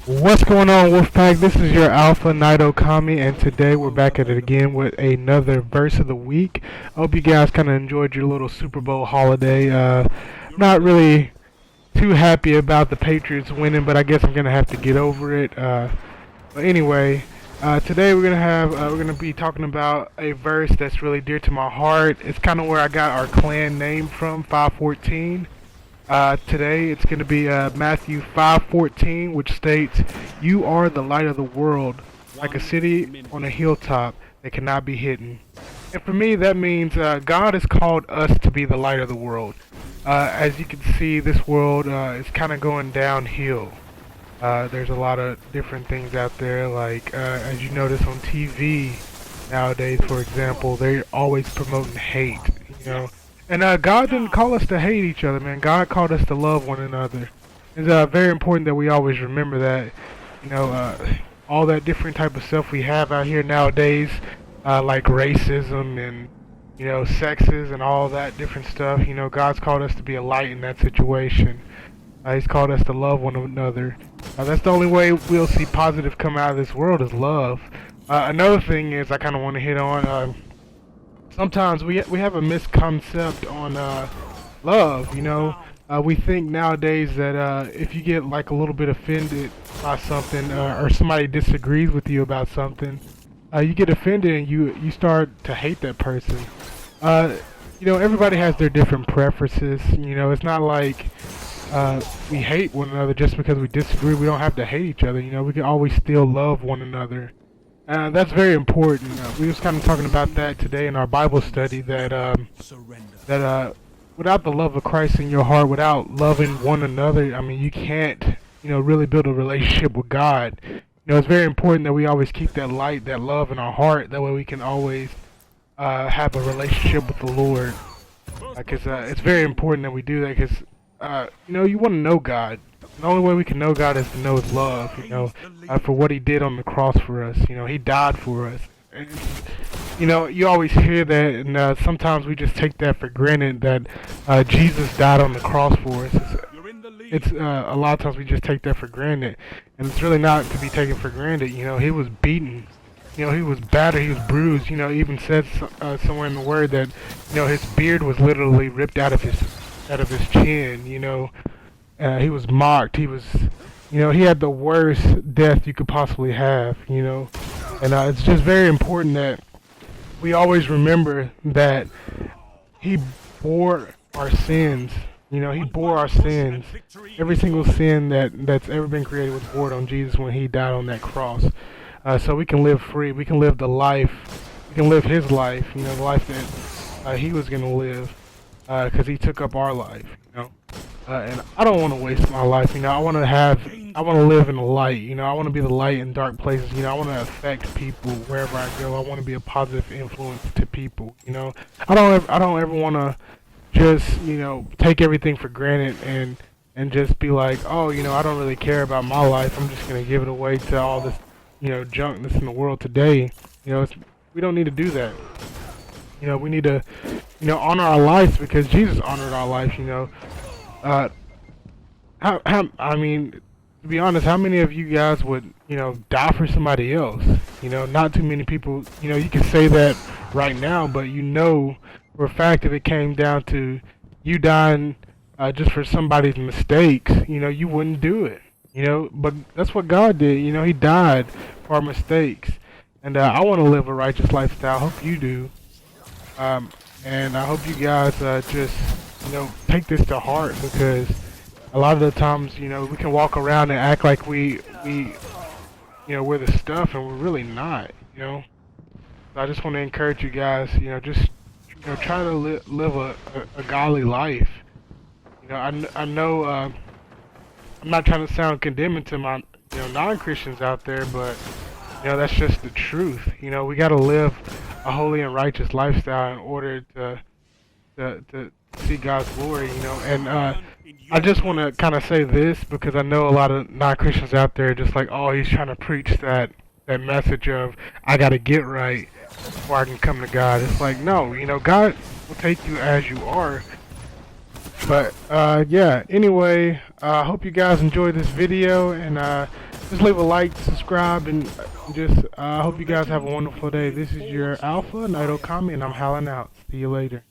What's going on, Wolfpack? This is your Alpha Knight Okami, and today we're back at it again with another verse of the week. I hope you guys kind of enjoyed your little Super Bowl holiday. Not really too happy about the Patriots winning, but I guess I'm gonna have to get over it. But anyway, today we're gonna be talking about a verse that's really dear to my heart. It's kind of where I got our clan name from, 514. Today it's going to be Matthew 5:14, which states, "You are the light of the world, like a city on a hilltop that cannot be hidden." And for me, that means God has called us to be the light of the world. As you can see, this world is kind of going downhill. There's a lot of different things out there, like as you notice on TV nowadays, for example, they're always promoting hate, you know. And God didn't call us to hate each other, man. God called us to love one another. It's very important that we always remember that, you know, all that different type of stuff we have out here nowadays, like racism and, you know, sexes and all that different stuff. You know, God's called us to be a light in that situation. He's called us to love one another. That's the only way we'll see positive come out of this world is love. Another thing is I kind of want to hit on. Sometimes we have a misconcept on love, you know. We think nowadays that if you get like a little bit offended by something or somebody disagrees with you about something, you get offended and you start to hate that person. You know, everybody has their different preferences. You know, it's not like we hate one another just because we disagree. We don't have to hate each other. You know, we can always still love one another. That's very important. We was kind of talking about that today in our Bible study. That without the love of Christ in your heart, without loving one another, I mean, you can't, you know, really build a relationship with God. You know, it's very important that we always keep that light, that love in our heart. That way, we can always have a relationship with the Lord. Because it's very important that we do that. Because you know, you want to know God. The only way we can know God is to know His love, you know, for what He did on the cross for us. You know, He died for us. And, you know, you always hear that, and sometimes we just take that for granted that Jesus died on the cross for us. It's a lot of times we just take that for granted, and it's really not to be taken for granted. You know, He was beaten. You know, He was battered. He was bruised. You know, it even says somewhere in the Word that, you know, His beard was literally ripped out of his chin. You know. He was mocked. He was, you know, he had the worst death you could possibly have, you know. And it's just very important that we always remember that He bore our sins. You know, He bore our sins. Every single sin that's ever been created was borne on Jesus when He died on that cross. So we can live free. We can live the life. We can live His life, you know, the life that He was going to live because He took up our life, you know. And I don't want to waste my life, you know. I want to live in the light, you know. I want to be the light in dark places, you know. I want to affect people wherever I go. I want to be a positive influence to people, you know. I don't ever want to just, you know, take everything for granted and just be like, oh, you know, I don't really care about my life. I'm just gonna give it away to all this, you know, junk that's in the world today. You know, we don't need to do that. You know, we need to, you know, honor our lives because Jesus honored our life, you know. I mean, to be honest, how many of you guys would, you know, die for somebody else? You know, not too many people, you know, you can say that right now, but you know for a fact if it came down to you dying just for somebody's mistakes, you know, you wouldn't do it, you know, but that's what God did, you know, He died for our mistakes, and I want to live a righteous lifestyle. I hope you do, and I hope you guys just, you know, take this to heart because a lot of the times, you know, we can walk around and act like we you know, we're the stuff and we're really not, you know. So I just want to encourage you guys, you know, just, you know, try to live a godly life. You know, I know I'm not trying to sound condemning to my, you know, non-Christians out there, but, you know, that's just the truth. You know, we got to live a holy and righteous lifestyle in order to see God's glory, you know. And I just want to kind of say this because I know a lot of non-Christians out there just like, oh, he's trying to preach that message of I got to get right before I can come to God. It's like, no, you know, God will take you as you are. But yeah, anyway, I hope you guys enjoyed this video, and just leave a like, subscribe, and just I hope you guys have a wonderful day. This is your Alpha Night Okami, and I'm howling out. See you later.